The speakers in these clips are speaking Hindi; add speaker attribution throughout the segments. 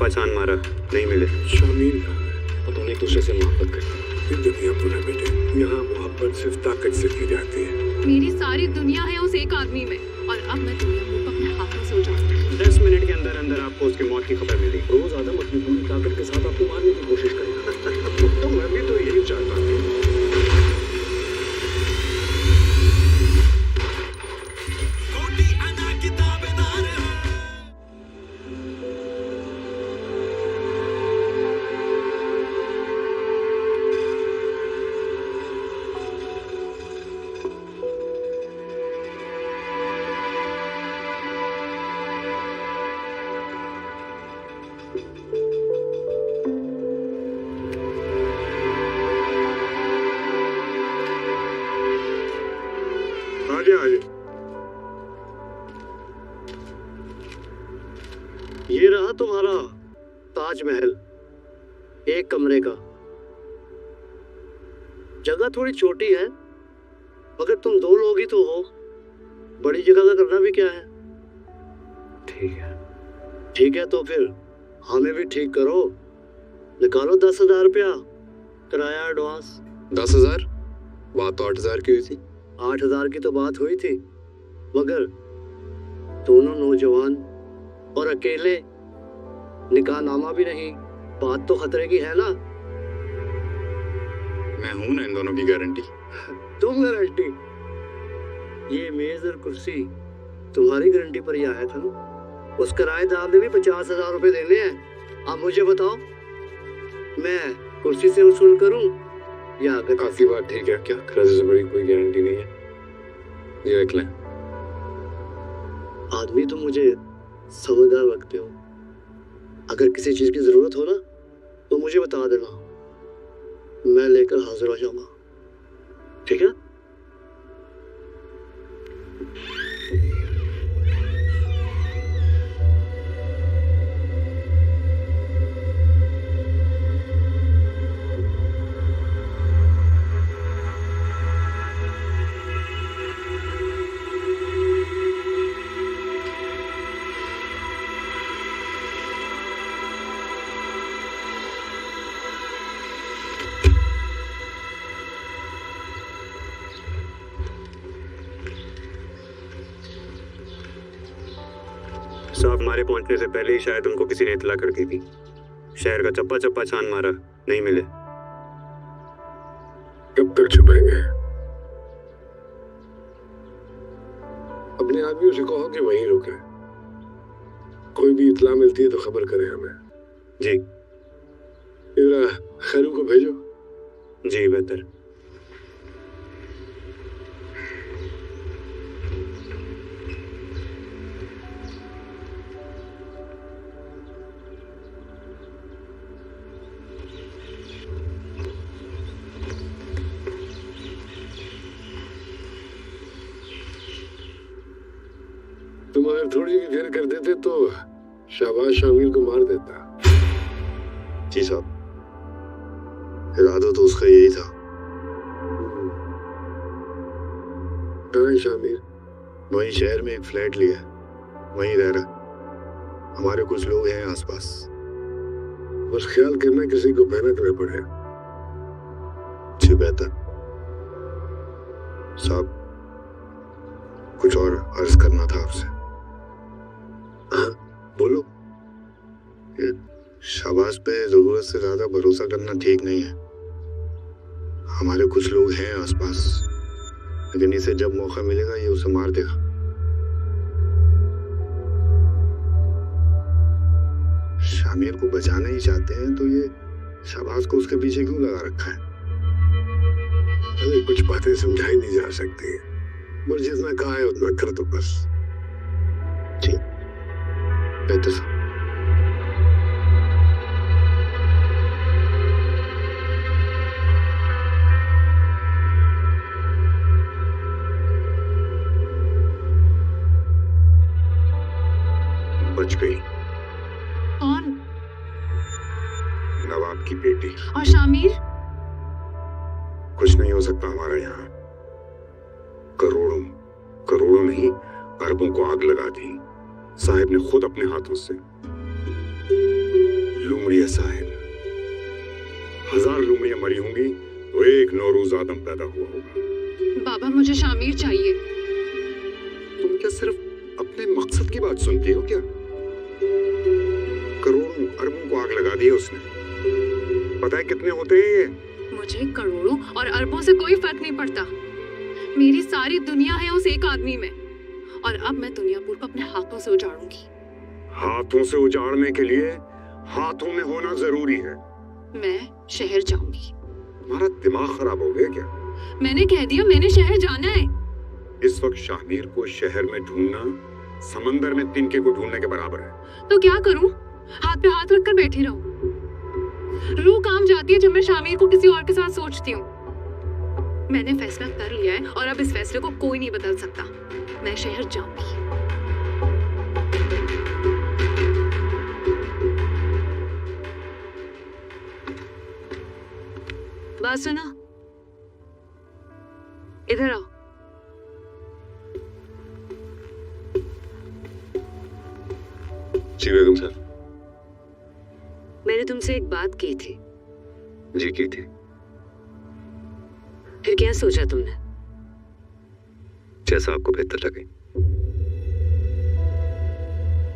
Speaker 1: चप्पा छान मारा, नहीं मिले।
Speaker 2: शामिल,
Speaker 1: और दोनों एक दूसरे से मोहब्बत करते।
Speaker 2: ये दुनिया बुरा बेटे, यहाँ मोहब्बत सिर्फ ताकत से की जाती है।
Speaker 3: मेरी सारी दुनिया है उस एक आदमी में, और अब मैं दुनिया को अपने हाथों से उजाड़ूंगी।
Speaker 1: 10 मिनट के अंदर अंदर आपको उसकी मौत की खबर मिली। रोज आदम अपनी पूरी ताकत के साथ आपको मारने की कोशिश करेगा।
Speaker 2: तो मैं भी तो यही चाहता हूँ।
Speaker 4: ये रहा तुम्हारा ताजमहल, एक कमरे का। जगह थोड़ी छोटी है, मगर तुम 2 लोग ही तो हो। बड़ी जगह का करना भी क्या है। ठीक है तो फिर हमें भी ठीक करो। निकालो 10,000 रुपया किराया एडवांस।
Speaker 5: 10,000? बात तो 8,000 की हुई थी।
Speaker 4: 8,000 की तो बात हुई थी, मगर दोनों नौजवान और अकेले, निकाहनामा भी नहीं। बात तो खतरे की है ना।
Speaker 5: मैं हूं ना इन दोनों की गारंटी।
Speaker 4: तुम गारंटी? ये मेज और कुर्सी तुम्हारी गारंटी पर ही आया था ना। उस किराएदार ने भी 50,000 रुपए देने हैं। अब मुझे बताओ, मैं कुर्सी से वसूल करूं या
Speaker 5: आपकी बात ठीक है, क्या कर्ज से बड़ी कोई गारंटी नहीं है। ये देख लें।
Speaker 4: आदमी तो मुझे समझदार लगते हो। अगर किसी चीज की जरूरत हो ना तो मुझे बता देना, मैं लेकर हाजिर हो जाऊंगा। ठीक है?
Speaker 1: साहब, हमारे पहुंचने से पहले ही शायद उनको किसी ने इतला कर दी थी। शहर का चप्पा चप्पा छान मारा, नहीं मिले।
Speaker 2: कब तक छुपाएंगे? अपने आदमियों से कहो कि वहीं रुके। कोई भी इतला मिलती है तो खबर करें हमें।
Speaker 1: जी।
Speaker 2: जरा खैरू को भेजो।
Speaker 1: जी बेहतर।
Speaker 2: तुम अगर थोड़ी भी देर कर देते तो शाबाश शामिल को मार देता।
Speaker 4: जी साहब, इरादा तो उसका यही था।
Speaker 2: कहाँ शामिल?
Speaker 4: वहीं शहर में एक फ्लैट लिया, वहीं रह रहा। हमारे कुछ लोग हैं आसपास।
Speaker 2: बस ख्याल करना किसी को मेहनत न पड़े।
Speaker 4: जी बेहतर। साहब, कुछ और अर्ज करना था आपसे। हाँ बोलो। ये शाबाश पे जरूरत से ज्यादा भरोसा करना ठीक नहीं है। हमारे कुछ लोग हैं आसपास, लेकिन इसे जब मौका मिलेगा ये उसे मार देगा। शामिर को बचाना ही चाहते हैं तो ये शाबाश को उसके पीछे क्यों लगा रखा है?
Speaker 2: अरे कुछ बातें समझाई नहीं जा सकती, बस जितना कहा है उतना कर दो बस।
Speaker 4: जी बेहतर साहब।
Speaker 2: बच गई।
Speaker 3: कौन?
Speaker 2: नवाब की बेटी।
Speaker 3: और शामिर?
Speaker 2: कुछ नहीं हो सकता हमारा यहाँ। करोड़ों करोड़ों नहीं, अरबों को आग लगा दी साहिब ने खुद अपने हाथों से।
Speaker 4: है साहिल, 1000 लूमियां मरी होंगी तो एक नौरोज आदम पैदा हुआ होगा।
Speaker 3: बाबा मुझे शामिर चाहिए।
Speaker 4: तुम क्या सिर्फ अपने मकसद की बात सुनती हो क्या? करोड़ों अरबों को आग लगा दी है उसने। पता है कितने होते हैं ये?
Speaker 3: मुझे करोड़ों और अरबों से कोई फर्क नहीं पड़ता। मेरी सारी दुनिया है उस एक आदमी में, और अब मैं दुनियापुर को अपने हाथों से उजाड़ूंगी।
Speaker 4: हाथों से उजाड़ने के लिए हाथों में होना जरूरी है।
Speaker 3: मैं शहर जाऊंगी।
Speaker 4: तुम्हारा दिमाग खराब हो गया क्या?
Speaker 3: मैंने कह दिया मैंने शहर जाना है।
Speaker 4: इस वक्त शाहमीर को शहर में ढूंढना समंदर में तिनके को ढूंढने के बराबर है।
Speaker 3: तो क्या करूं? हाथ पे हाथ रखकर बैठी रहूं? रूह काम जाती है जब मैं शामिर को किसी और के साथ सोचती हूँ। मैंने फैसला कर लिया है और अब इस फैसले को कोई नहीं बदल सकता। मैं शहर जाऊंगी। बात सुना, इधर आओ।
Speaker 5: जी बेगम सर।
Speaker 6: मैंने तुमसे एक बात की थी।
Speaker 5: जी की थी।
Speaker 6: फिर क्या सोचा तुमने?
Speaker 5: जैसा आपको बेहतर लगे।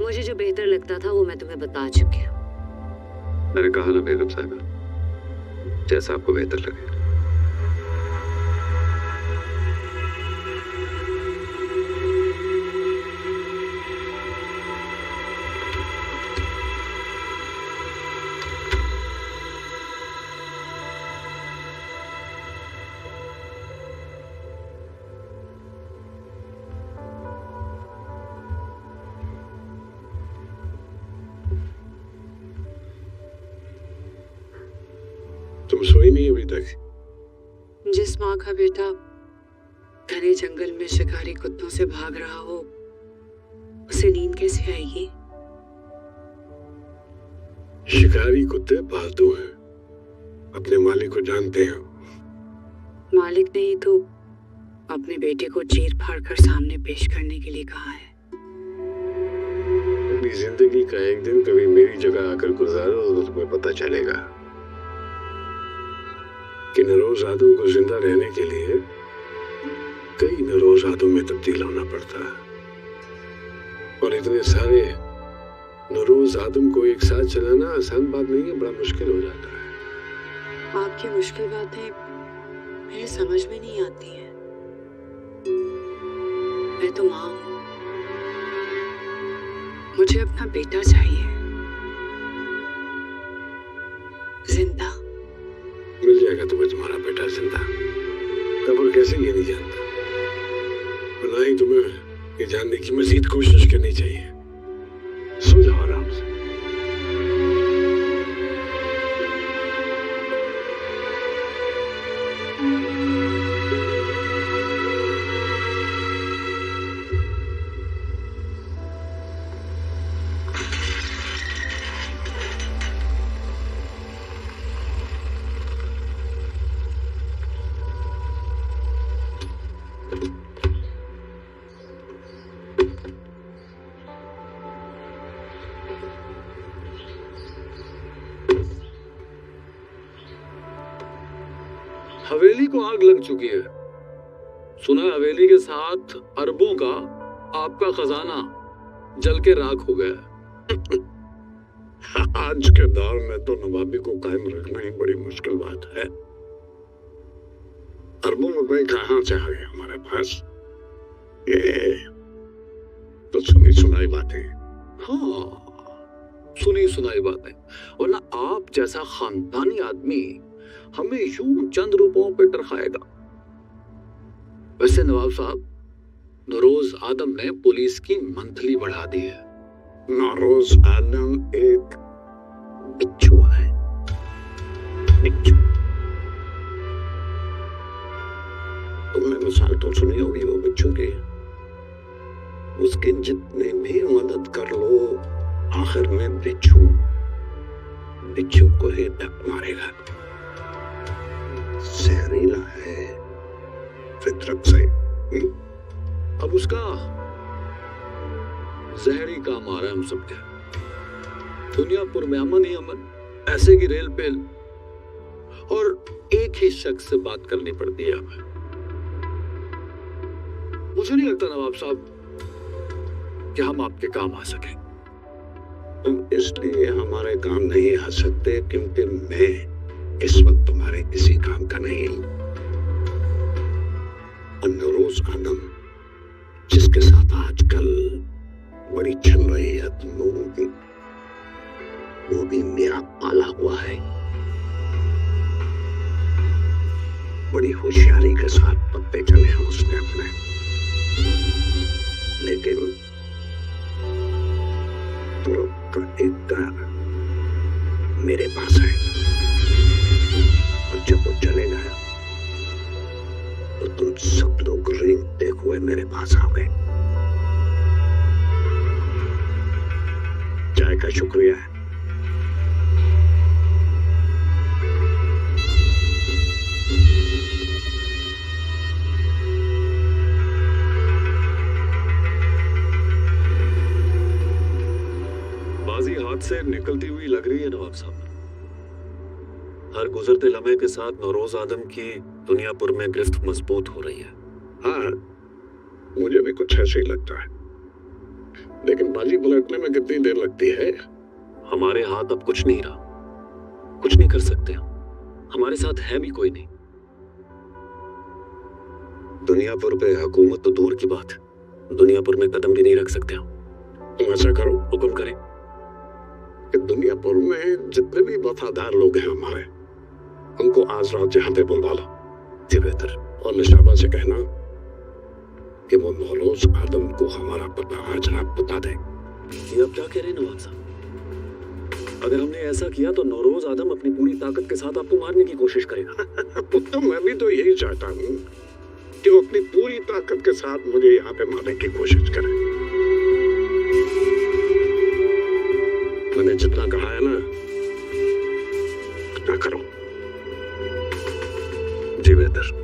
Speaker 6: मुझे जो बेहतर लगता था वो मैं तुम्हें बता चुकी हूँ।
Speaker 5: मैंने कहा ना बेगम साहिबा, जैसा आपको बेहतर लगे।
Speaker 2: तुम सोई नहीं अभी तक?
Speaker 6: जिस माँ का बेटा घने जंगल में शिकारी कुत्तों से भाग रहा हो, उसे नींद कैसे आएगी?
Speaker 2: शिकारी कुत्ते पालतू हैं, अपने मालिक को जानते हो।
Speaker 6: मालिक ने ही तो अपने बेटे को चीर फाड़ कर सामने पेश करने के लिए कहा है।
Speaker 2: अपनी जिंदगी का एक दिन कभी मेरी जगह आकर गुजारो तो तुम्हें पता चलेगा कि नरोजादों को जिंदा रहने के लिए कई नरोजादों में तब्दील होना पड़ता है, और इतने सारे नरोज आदम को एक साथ चलाना आसान बात नहीं है, बड़ा मुश्किल हो जाता है।
Speaker 6: आपकी मुश्किल बातें मेरे समझ में नहीं आती हैं। मैं तो माँ हूँ, मुझे अपना बेटा चाहिए, जिंदा।
Speaker 2: मिल जाएगा तुम्हें तुम्हारा बेटा जिंदा, कब और कैसे ये नहीं जानता, और ना ही तुम्हें ये जानने की मजीद कोशिश करनी चाहिए। सो जाओ आराम से।
Speaker 7: हवेली को आग लग चुकी है। सुना है हवेली के साथ अरबों का आपका खजाना जल के राख हो गया है।
Speaker 2: आज के दौर में तो नवाबी को कायम रखना ही बड़ी मुश्किल बात है। अरबों रुपए कहाँ से आ गए हमारे पास? ये तो सुनी सुनाई बातें।
Speaker 7: हाँ, सुनी सुनाई बातें। और ना आप जैसा खानदानी आदमी हमें यूं चंद रुपयों पे टरखाएगा। वैसे नवाब साहब, नरोज आदम ने पुलिस की मंथली बढ़ा दी है।
Speaker 2: नरोज आदम एक बिच्छू है, बिच्छू। तुमने मिसाल तो सुनी होगी वो बिच्छू की। उसकी जितने भी मदद कर लो, आखिर में बिच्छू बिच्छू को ही धक मारेगा। जहरीला है फितरत से।
Speaker 7: अब उसका जहरी काम आ रहा है हम सबके। दुनियापुर में अमन ही अमन। ऐसे की रेल पे और एक ही शख्स से बात करनी पड़ती है हमें। मुझे नहीं लगता नवाब साहब कि हम आपके काम आ सके।
Speaker 2: तुम इसलिए हमारे काम नहीं आ सकते क्योंकि मैं इस वक्त तुम्हारे किसी काम का नहीं हूं। और नौरोज आदम जिसके साथ आजकल बड़ी चल रही है तुम लोगों की, वो भी मेरा पाला हुआ है। बड़ी होशियारी के साथ पत्ते चले हैं उसने अपने, लेकिन तुरंत का एक दर मेरे पास है, और जब वो चले गया तो तुम सब लोग रेंगते हुए मेरे पास आ गए। चाय का शुक्रिया है।
Speaker 5: बाजी हाथ से निकलती हुई लग रही है नवाब साहब। हर गुजरते लम्हे के साथ नौरोज आदम की दुनियापुर में गिरफ्त मजबूत हो रही है।
Speaker 2: हाँ, मुझे भी कुछ ऐसे ही लगता है, लेकिन बाजी पलटने में कितनी देर लगती है?
Speaker 5: हमारे हाथ अब कुछ नहीं रहा, कुछ नहीं कर सकते हम। हमारे साथ है भी कोई नहीं। दुनियापुर पे हुकूमत तो दूर की बात, दुनियापुर में कदम भी नहीं रख सकते हम।
Speaker 2: तुम ऐसा करो,
Speaker 5: हुक्म करें
Speaker 2: कि दुनियापुर में जितने भी वफादार लोग हैं हमारे, उनको आज रात यहाँ पे बुलवा लो।
Speaker 5: जी बेहतर।
Speaker 2: और निशाबा से कहना कि वो नौरोज आदम को हमारा पता आज रात बता दे।
Speaker 5: ये आप क्या कह रहे हैं नवाब साहब? अगर हमने ऐसा किया तो नौरोज आदम अपनी पूरी ताकत के साथ आपको मारने की कोशिश करेगा।
Speaker 2: तो मैं भी तो यही चाहता हूँ कि वो अपनी पूरी ताकत के साथ मुझे यहाँ पे मारने की कोशिश करे। मैंने जितना कहा है ना, उतना करो।
Speaker 5: जी बेहतर।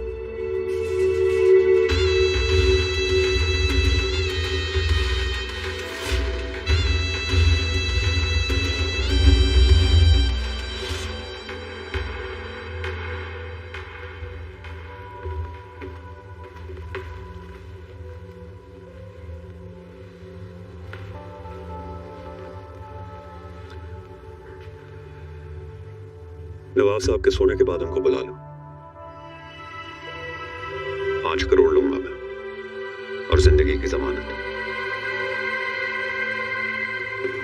Speaker 5: नवाब साहब के सोने के बाद उनको बुला लो। 5 करोड़ लूंगा मैं और जिंदगी की जमानत।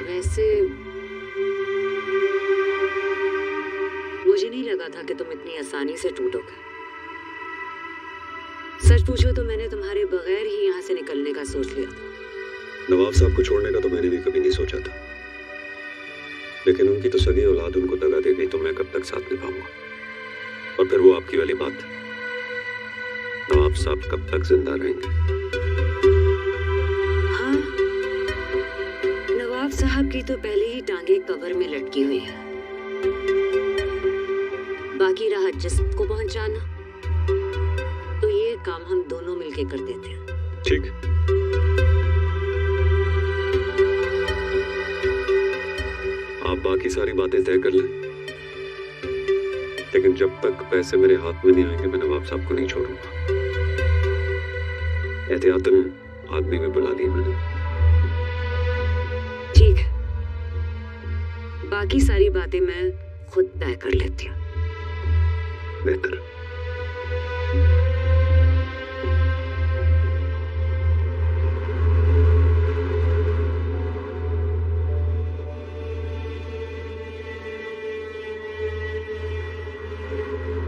Speaker 6: वैसे मुझे नहीं लगा था कि तुम इतनी आसानी से टूटोगे। सच पूछो तो मैंने तुम्हारे बगैर ही यहाँ से निकलने का सोच लिया था।
Speaker 5: नवाब साहब को छोड़ने का तो मैंने भी कभी नहीं सोचा था, लेकिन उनकी तो सगी औलाद उनको दगा दे गई तो मैं कब तक साथ निभाऊंगा? और फिर वो आपकी वाली बात, नवाब साहब कब तक जिंदा रहेंगे?
Speaker 6: हाँ, नवाब साहब की तो पहले ही टांगे कब्र में लटकी हुई है। बाकी रहा जिस्म को पहुंचाना, तो ये काम हम दोनों मिलके कर देते हैं।
Speaker 5: ठीक। आप बाकी सारी बातें तय कर लें, लेकिन जब तक पैसे मेरे हाथ में नहीं आएंगे मैं नवाब साहब को नहीं छोड़ूंगा। एहतियातन आदमी भी बुला ली मैंने।
Speaker 6: ठीक है, बाकी सारी बातें मैं खुद तय कर लेती हूँ।
Speaker 5: बेहतर।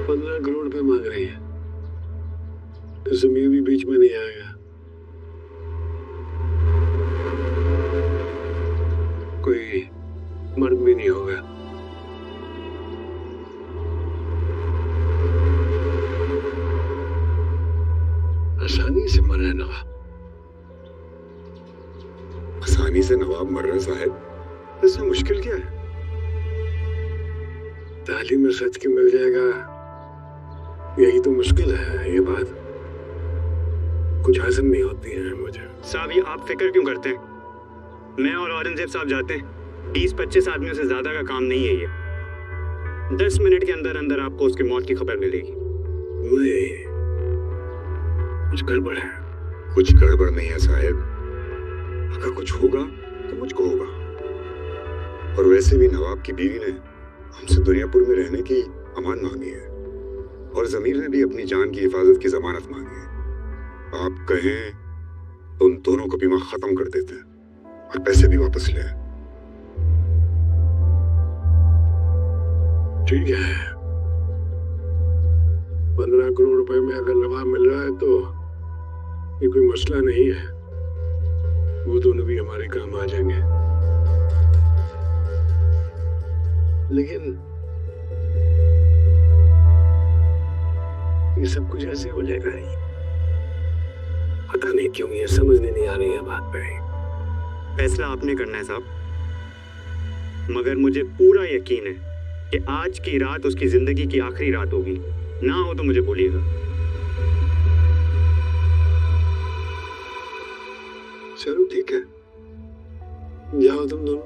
Speaker 2: ₹15 करोड़ मांग रही है, जमीन भी बीच में नहीं आएगा। कोई मर्द भी नहीं होगा। आसानी से मर रहे नवाब,
Speaker 4: आसानी से नवाब मर रहे साहब, इसमें मुश्किल क्या है?
Speaker 2: ताली में सच के मिल जाएगा, यही तो मुश्किल है। ये बात कुछ हजम नहीं होती है मुझे।
Speaker 1: साहब ये आप फिक्र क्यों करते हैं? मैं और औरंगजेब साहब जाते हैं, 20-25 आदमियों से ज्यादा का काम नहीं है ये। 10 मिनट के अंदर अंदर आपको उसकी मौत की खबर मिलेगी।
Speaker 2: नहीं, कुछ गड़बड़ है।
Speaker 4: कुछ गड़बड़ नहीं है साहब। अगर कुछ होगा तो मुझको होगा। और वैसे भी नवाब की बीवी ने हमसे दुनियापुर में रहने की अमान मांगी है और जमीर ने भी अपनी जान की हिफाजत की जमानत मांगी है। आप कहें तो उन दोनों को बीमा खत्म कर देते हैं और पैसे भी वापस ले आए।
Speaker 2: ठीक है, 15 करोड़ रुपए में अगर नवाब मिल रहा है तो ये कोई मसला नहीं है। वो दोनों भी हमारे काम आ जाएंगे। लेकिन ये सब कुछ ऐसे हो जाएगा ही। पता नहीं क्यों ये समझने नहीं आ रही है बात पे।
Speaker 1: फैसला आपने करना है साहब, मगर मुझे पूरा यकीन है कि आज की रात उसकी जिंदगी की आखिरी रात होगी। ना हो तो मुझे बोलिएगा।
Speaker 2: चलो ठीक है, जाओ तुम दोनों,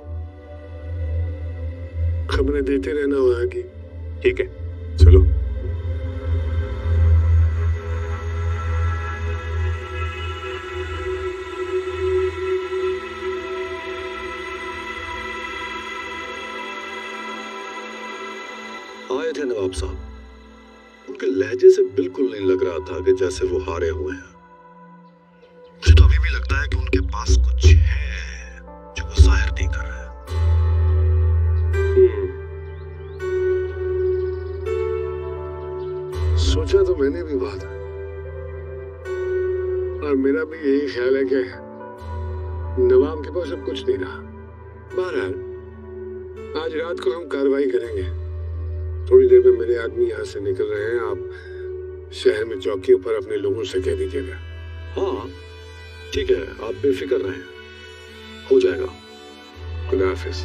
Speaker 2: खबरें देते रहना वहां की।
Speaker 1: ठीक है,
Speaker 2: चलो।
Speaker 5: आए थे नवाब साहब। उनके लहजे से बिल्कुल नहीं लग रहा था कि जैसे वो हारे हुए हैं।
Speaker 4: मुझे तो अभी भी लगता है कि उनके पास कुछ है जो वो जाहिर नहीं कर रहे हैं।
Speaker 2: सोचा तो मैंने भी बहुत है और मेरा भी यही ख्याल है कि नवाब के पास अब कुछ नहीं रहा। बहरहाल आज रात को हम कार्रवाई करेंगे। थोड़ी देर में मेरे आदमी यहाँ से निकल रहे हैं। आप शहर में चौकियों पर अपने लोगों से कह दीजिएगा।
Speaker 5: हाँ ठीक है, आप बेफिक्र रहें, हो जाएगा।
Speaker 2: खुदा हाफिज।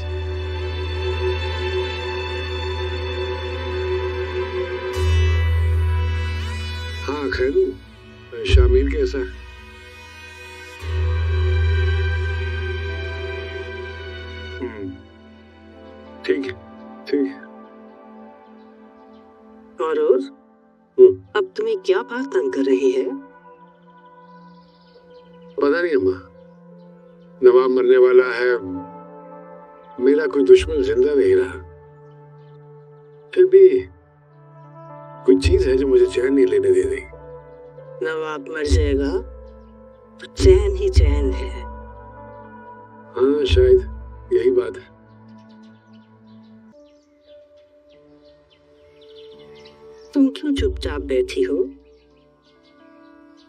Speaker 2: हाँ खैरू, शामिल कैसा है? ठीक है, ठीक है।
Speaker 6: और अब तुम्हें क्या बात तंग कर रही है?
Speaker 2: पता नहीं अम्मा, नवाब मरने वाला है, मेरा कोई दुश्मन जिंदा नहीं रहा। फिर भी कोई चीज है जो मुझे चैन नहीं लेने दे रही।
Speaker 6: नवाब मर जाएगा तो चैन ही चैन है।
Speaker 2: हाँ शायद यही बात है।
Speaker 6: तुम क्यों चुपचाप बैठी हो?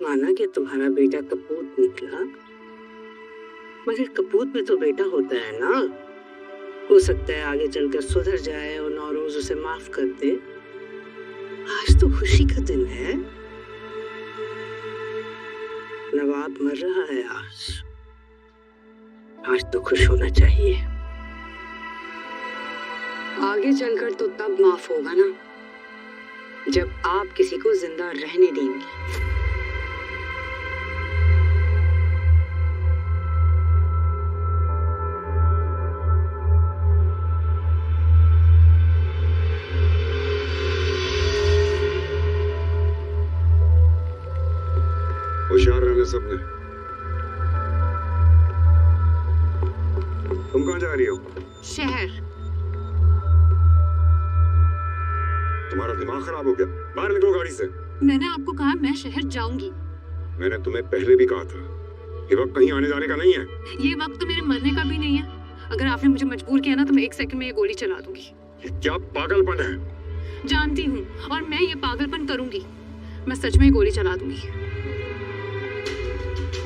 Speaker 6: माना कि तुम्हारा बेटा कपूत निकला, मगर कपूत में तो बेटा होता है ना। हो सकता है आगे चलकर सुधर जाए और नौरोज उसे माफ कर दे। आज तो खुशी का दिन है। नवाब मर रहा है आज तो खुश होना चाहिए। आगे चलकर तो तब माफ होगा ना जब आप किसी को जिंदा रहने देंगी।
Speaker 4: होशियार रहना सबने। तुम कहाँ जा रही हो?
Speaker 3: शहर।
Speaker 4: तुम्हारा दिमाग खराब हो गया? बाहर निकलो गाड़ी से।
Speaker 3: मैंने आपको कहा मैं शहर जाऊंगी।
Speaker 4: मैंने तुम्हें पहले भी कहा था ये वक्त कहीं आने जाने का नहीं है।
Speaker 3: ये वक्त तो मेरे मरने का भी नहीं है। अगर आपने मुझे मजबूर किया ना तो मैं 1 सेकंड में ये गोली चला दूंगी।
Speaker 4: ये क्या पागलपन है?
Speaker 3: जानती हूँ और मैं ये पागलपन करूंगी। मैं सच में ये गोली चला दूंगी।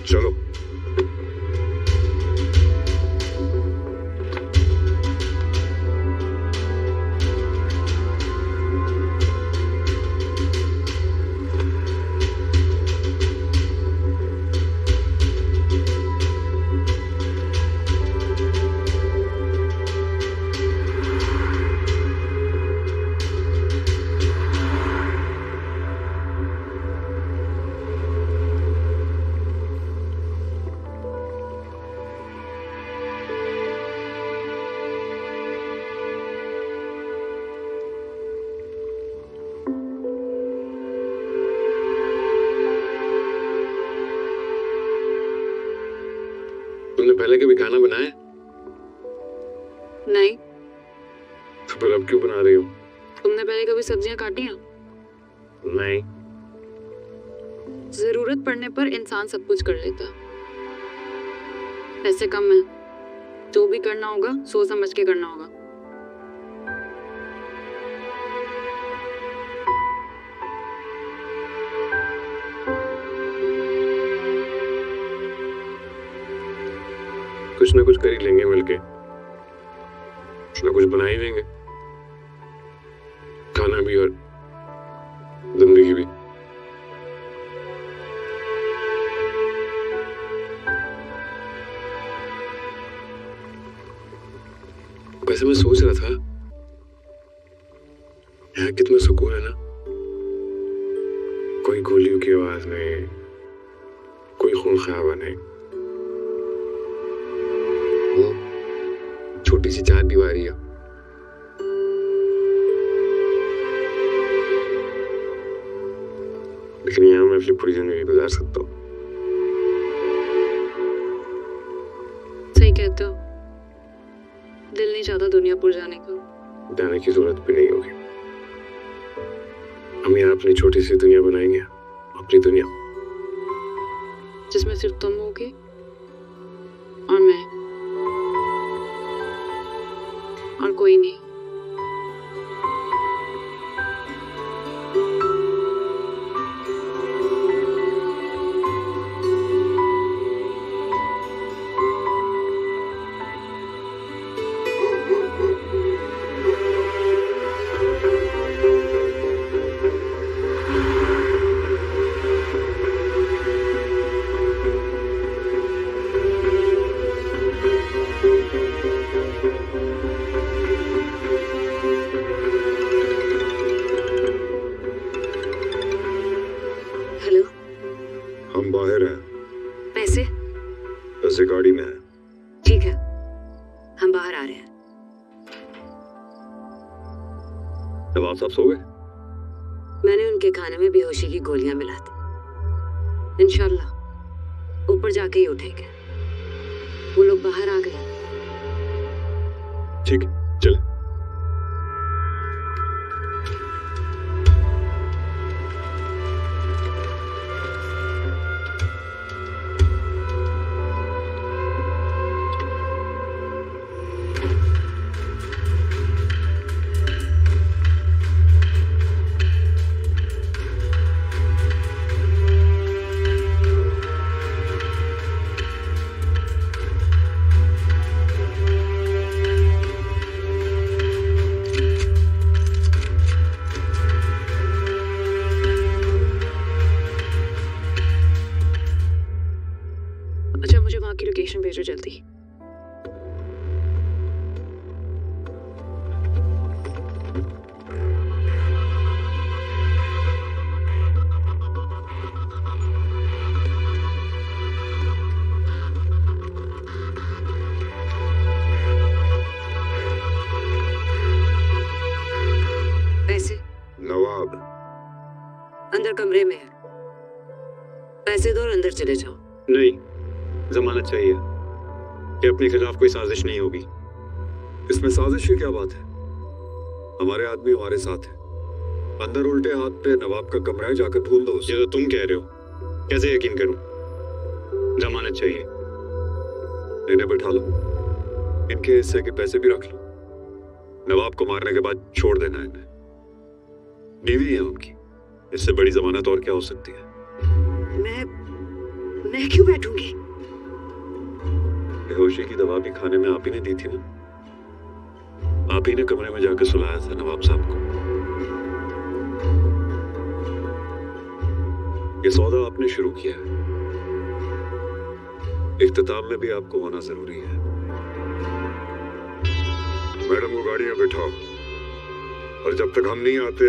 Speaker 4: चलो।
Speaker 2: पहले कभी खाना बनाया?
Speaker 3: नहीं।
Speaker 2: तो फिर अब क्यों बना रही हो?
Speaker 3: तुमने पहले कभी सब्जियां काटी हैं?
Speaker 1: नहीं।
Speaker 3: जरूरत पड़ने पर इंसान सब कुछ कर लेता। पैसे कम है, जो भी करना होगा सोच समझ के करना होगा।
Speaker 2: कुछ ना कुछ कर ही लेंगे मिलके, कुछ ना कुछ बना ही लेंगे, खाना भी और जिंदगी भी। वैसे मैं सोच रहा था यहाँ कितना सुकून है ना, कोई गोलियों की आवाज नहीं, कोई खून खराबा नहीं, वो छोटी सी चार दीवारी है। लेकिन यहाँ मैं अपनी पूरी जिंदगी गुजार सकता हूँ।
Speaker 3: सही कहते हो, दिल नहीं चाहता दुनियापुर जाने का।
Speaker 2: जाने की जरूरत भी नहीं होगी, हम यहाँ अपनी छोटी सी दुनिया बनाएंगे, अपनी दुनिया
Speaker 3: जिसमें सिर्फ तुम होगे और मैं, और कोई नहीं। हेलो,
Speaker 2: हम बाहर हैं,
Speaker 3: पैसे?
Speaker 2: पैसे गाड़ी में है।
Speaker 3: ठीक है, हम बाहर आ रहे हैं।
Speaker 5: नवाब साहब सो गए?
Speaker 3: मैंने उनके खाने में बेहोशी की गोलियां मिला दी। इंशाल्लाह ऊपर जाके ही उठेंगे। वो लोग बाहर आ गए।
Speaker 2: ठीक है, चले।
Speaker 3: अच्छा, मुझे वहां की लोकेशन भेजो जल्दी। पैसे?
Speaker 2: नवाब
Speaker 3: अंदर कमरे में है। पैसे दो और अंदर चले जाओ।
Speaker 1: नहीं, जमानत चाहिए कि अपने खिलाफ कोई साजिश नहीं होगी।
Speaker 5: इसमें साजिश की क्या बात है? हमारे आदमी हमारे साथ है। अंदर उल्टे हाथ पे नवाब का कमरा है, जाकर ढूंढ दो उसे।
Speaker 1: ये तो तुम कह रहे हो, कैसे यकीन करूं? जमानत चाहिए।
Speaker 5: इन्हें बैठा लो, इनके हिस्से के पैसे भी रख लो। नवाब को मारने के बाद छोड़ देना इन्हें। बीवी है उनकी, इससे बड़ी जमानत और क्या हो सकती है?
Speaker 3: मैं क्यों बैठूंगी?
Speaker 5: बेहोशी की दवा भी खाने में आप ही ने दी थी ना? आप ही ने कमरे में जाकर सुलाया था नवाब साहब को। ये सौदा आपने शुरू किया है, इख्तिताम में भी आपको होना जरूरी है।
Speaker 2: मैडम को गाड़ी में बैठाओ, और जब तक हम नहीं आते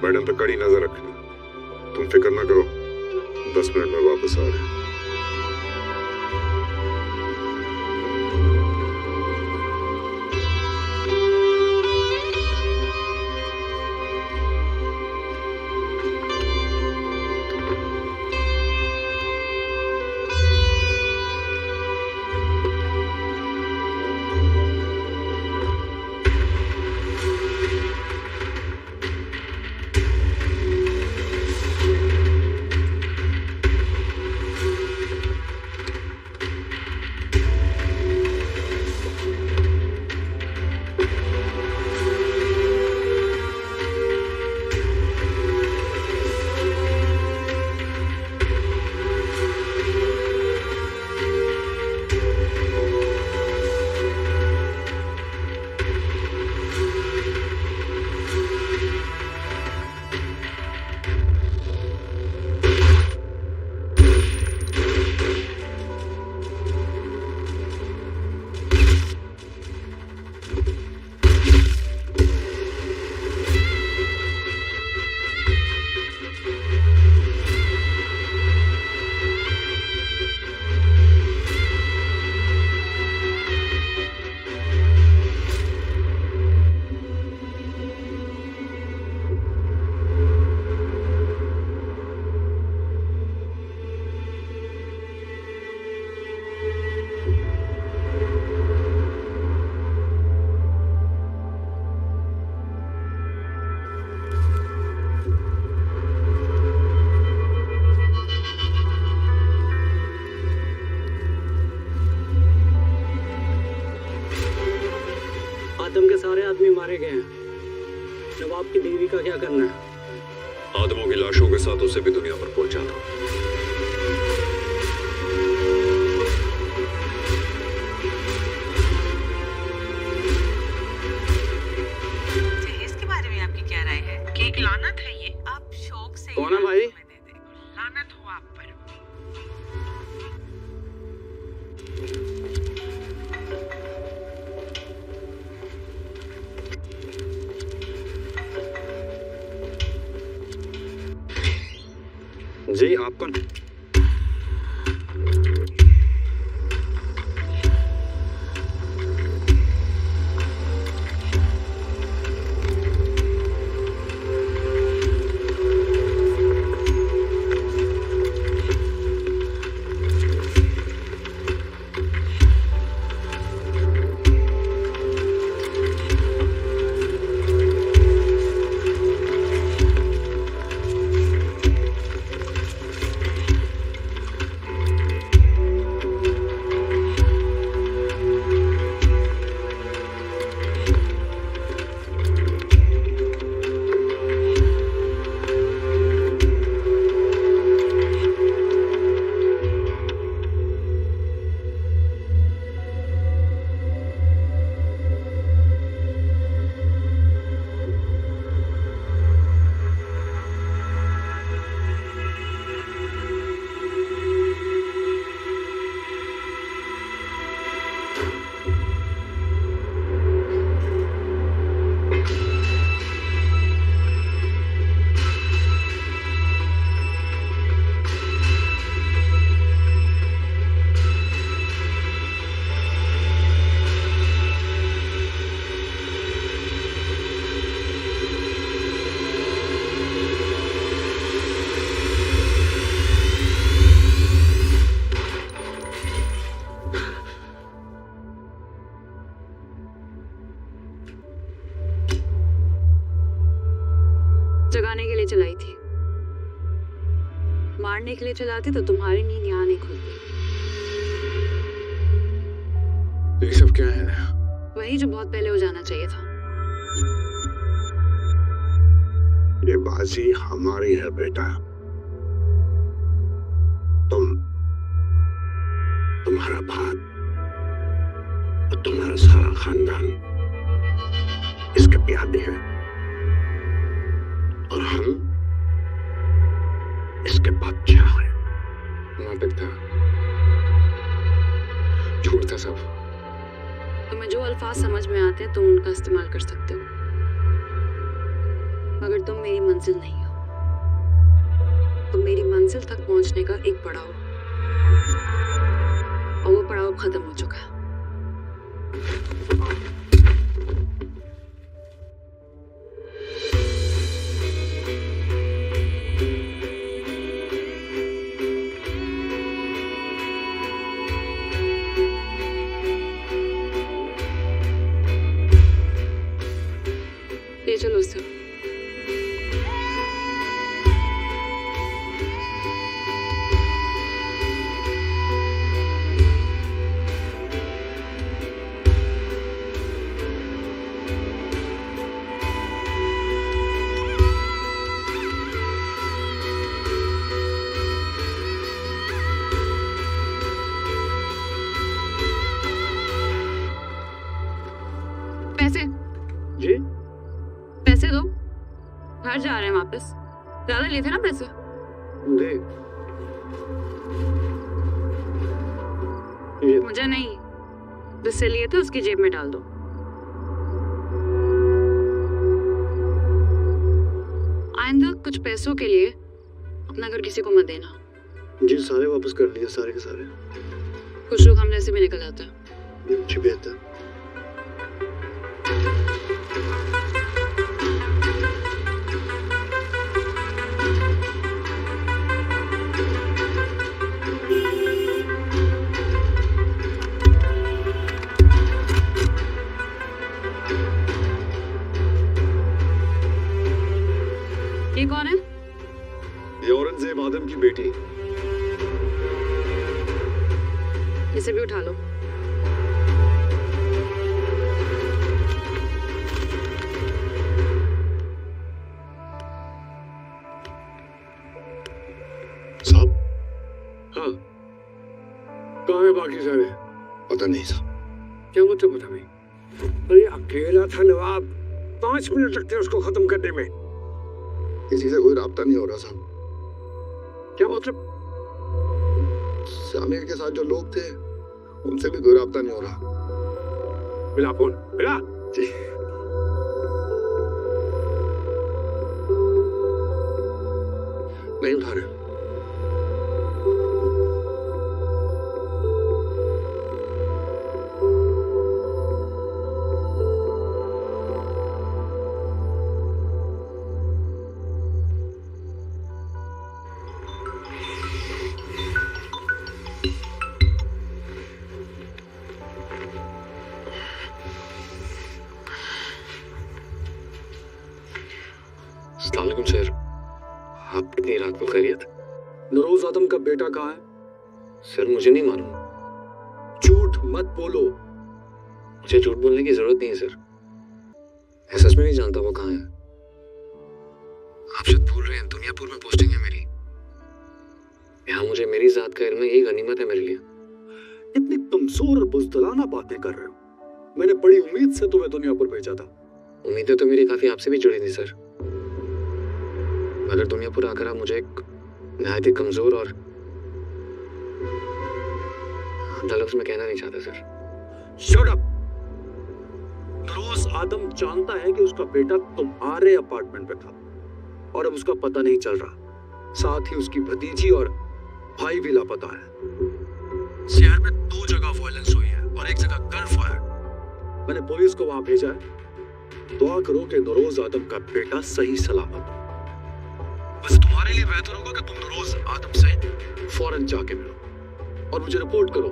Speaker 2: मैडम पे कड़ी नजर रखना। तुम फिक्र ना करो, 10 मिनट में वापस आ रहे हैं।
Speaker 6: आदमी मारे गए हैं। नवाब की बीवी का क्या करना है?
Speaker 5: आदमों की लाशों के साथ उसे भी दुनिया पर पहुंचा दो।
Speaker 8: जहेज के बारे में आपकी क्या राय है? कि एक लानत है ये, आप शौक से
Speaker 7: कौन है भाई?
Speaker 8: लानत हो आप पर।
Speaker 1: जी आप कौन?
Speaker 3: जगाने के लिए चलाई थी, मारने के लिए चलाती तो तुम्हारी नींद यहाँ नहीं खुलती।
Speaker 2: ये सब क्या है?
Speaker 3: वही जो बहुत पहले हो जाना चाहिए था।
Speaker 4: ये बाजी हमारी है बेटा। तुम्हारा बाप और तुम्हारा सारा खानदान इसके प्यादे हैं और हम इसके बादशाह हैं।
Speaker 2: नाटक था, झूठ था सब।
Speaker 3: तुम्हें जो अल्फाज समझ में आते हैं तुम उनका इस्तेमाल कर सकते हो, मगर तुम मेरी मंजिल नहीं हो। तुम मेरी मंजिल तक पहुंचने का एक पड़ाव हो, और वो पड़ाव खत्म हो चुका है। ले चलो उससे। पैसे
Speaker 2: जी
Speaker 3: पैसे दो, घर जा रहे हैं वापस। ज्यादा लिए थे ना पैसे।
Speaker 2: दे।
Speaker 3: मुझे नहीं, जिससे लिए थे उसकी जेब में डाल दो। आइंदा कुछ पैसों के लिए अपना घर किसी को मत देना।
Speaker 2: जी सारे वापस कर लिए, सारे के सारे।
Speaker 3: कुछ लोग हम जैसे भी निकल जाते हैं।
Speaker 2: जी बेहतर।
Speaker 3: ये कौन है?
Speaker 5: ये औरंगजेब आदम की बेटी।
Speaker 3: इसे भी उठा लो।
Speaker 2: बाकी सारे?
Speaker 4: पता नहीं साहब।
Speaker 2: क्या मतलब पता नहीं? अरे अकेला था नवाब, 5 मिनट लगते हैं उसको खत्म करने में।
Speaker 4: किसी से कोई राब्ता नहीं हो रहा साहब।
Speaker 2: क्या मतलब?
Speaker 4: शामिर के साथ जो लोग थे उनसे भी कोई राब्ता नहीं हो रहा।
Speaker 2: मिला फोन, मिला।
Speaker 4: जी। नहीं उठा रहे।
Speaker 9: अस्सलाम वालेकुम सर, आप इतनी रात को खैरियत?
Speaker 7: नरोज आदम का बेटा कहाँ है?
Speaker 9: सर मुझे नहीं मालूम।
Speaker 7: झूठ मत बोलो।
Speaker 9: मुझे झूठ बोलने की जरूरत नहीं है सर, मैं सच में नहीं जानता वो कहाँ है। आप शायद भूल रहे हैं, दुनियापुर में पोस्टिंग है मेरी। यहाँ मुझे मेरी जात का इल्म है, यही गनीमत है मेरे लिए।
Speaker 7: इतनी कमजोर और बुज़दिलाना बातें कर रहे हो। मैंने बड़ी उम्मीद से तुम्हें दुनियापुर भेजा था।
Speaker 9: उम्मीदें तो मेरी काफी आपसे भी जुड़ी थी सर, मगर दुनियापुर आकर आप मुझे एक नहायत ही कमजोर और लफ्ज़ में कहना नहीं चाहता सर।
Speaker 7: Shut up. नरोज आदम जानता है कि उसका बेटा तुम्हारे अपार्टमेंट में था और अब उसका पता नहीं चल रहा। साथ ही उसकी भतीजी और भाई भी लापता है। शहर में 2 जगह वायलेंस हुई है और 1 जगह गन फायर। मैंने पुलिस को वहां भेजा है। दुआ करो कि नरोज आदम का बेटा सही सलामत हो। बस तुम्हारे लिए बेहतर होगा कि तुम नरोज आदम से फौरन जाके मिलो और मुझे रिपोर्ट करो।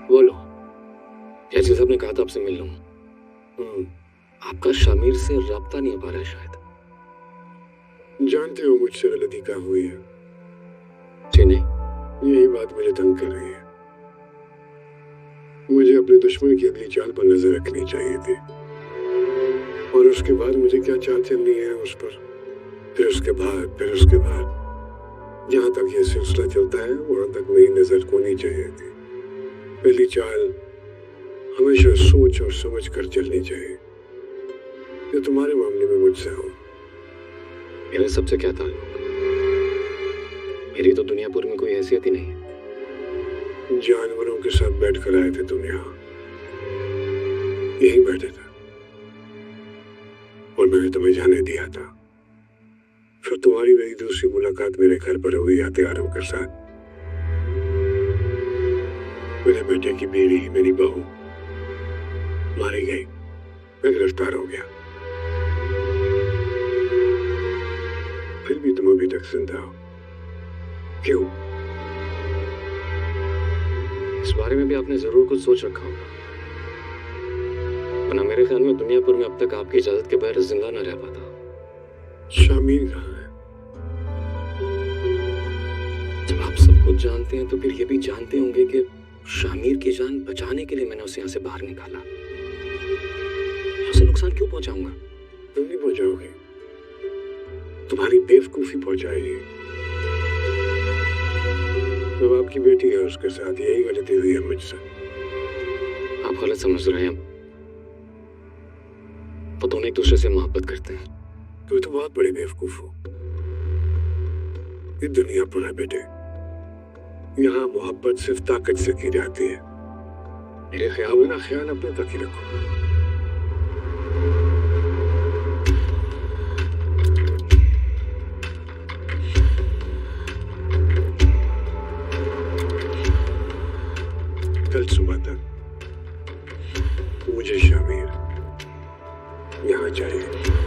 Speaker 9: बोलो, जैसे सबने कहा था आपसे मिल लूं। आपका शामिर से राब्ता नहीं हो पा रहा है शायद।
Speaker 2: जानते हो मुझसे गलती क्या हुई है?
Speaker 9: जी नहीं।
Speaker 2: यही बात मुझे तंग कर रही है। मुझे अपने दुश्मन की अगली चाल पर नजर रखनी चाहिए थी, और उसके बाद मुझे क्या चाल चलनी है उस पर, फिर उसके बाद जहां तक ये सिलसिला चलता है वहां तक मेरी नजर होनी चाहिए थी। पहली चाल हमेशा सोच और समझ कर चलनी चाहिए। जो तुम्हारे मामले में मुझसे हो।
Speaker 9: मेरा सबसे क्या ताल्लुक? मेरी तो दुनियापुर में कोई हैसियत ही नहीं है।
Speaker 2: जानवरों के साथ बैठकर आए थे तुम यहाँ, यहीं बैठे थे और मैंने तुम्हें जाने दिया था। फिर तुम्हारी मेरी दूसरी मुलाकात मेरे घर पर हुई हथियारों के साथ। मेरे बेटे की बीवी, मेरी बहू मारी गई, मैं गिरफ्तार हो गया। फिर भी तुम अभी तक जिंदा हो, क्यों?
Speaker 9: इस बारे में भी आपने जरूर कुछ सोच रखा होगा, वरना मेरे ख्याल में दुनियापुर में अब तक आपकी इजाजत के बगैर जिंदा न रह पाता।
Speaker 2: शामिर कहाँ है?
Speaker 9: जब आप सब कुछ जानते हैं तो फिर ये भी जानते होंगे कि शामिर की जान बचाने के लिए मैंने उसे यहाँ से बाहर निकाला। उसे नुकसान क्यों पहुंचाऊंगा?
Speaker 2: तुम नहीं पहुंचाओगे, तुम्हारी बेवकूफी पहुंचाएगी। जब आपकी बेटी है उसके साथ यही गलती हुई है मुझसे।
Speaker 9: आप गलत समझ रहे हैं। वो दोनों एक दूसरे से मोहब्बत करते हैं।
Speaker 2: तुम तो बहुत बड़े बेवकूफ हो। ये दुनिया पर है बेटे, यहाँ मोहब्बत सिर्फ ताकत से की जाती है। मेरे ख्याल में ना ख्याल अपने तक ही रखो। कल सुबह तक मुझे शामिर यहाँ चाहिए।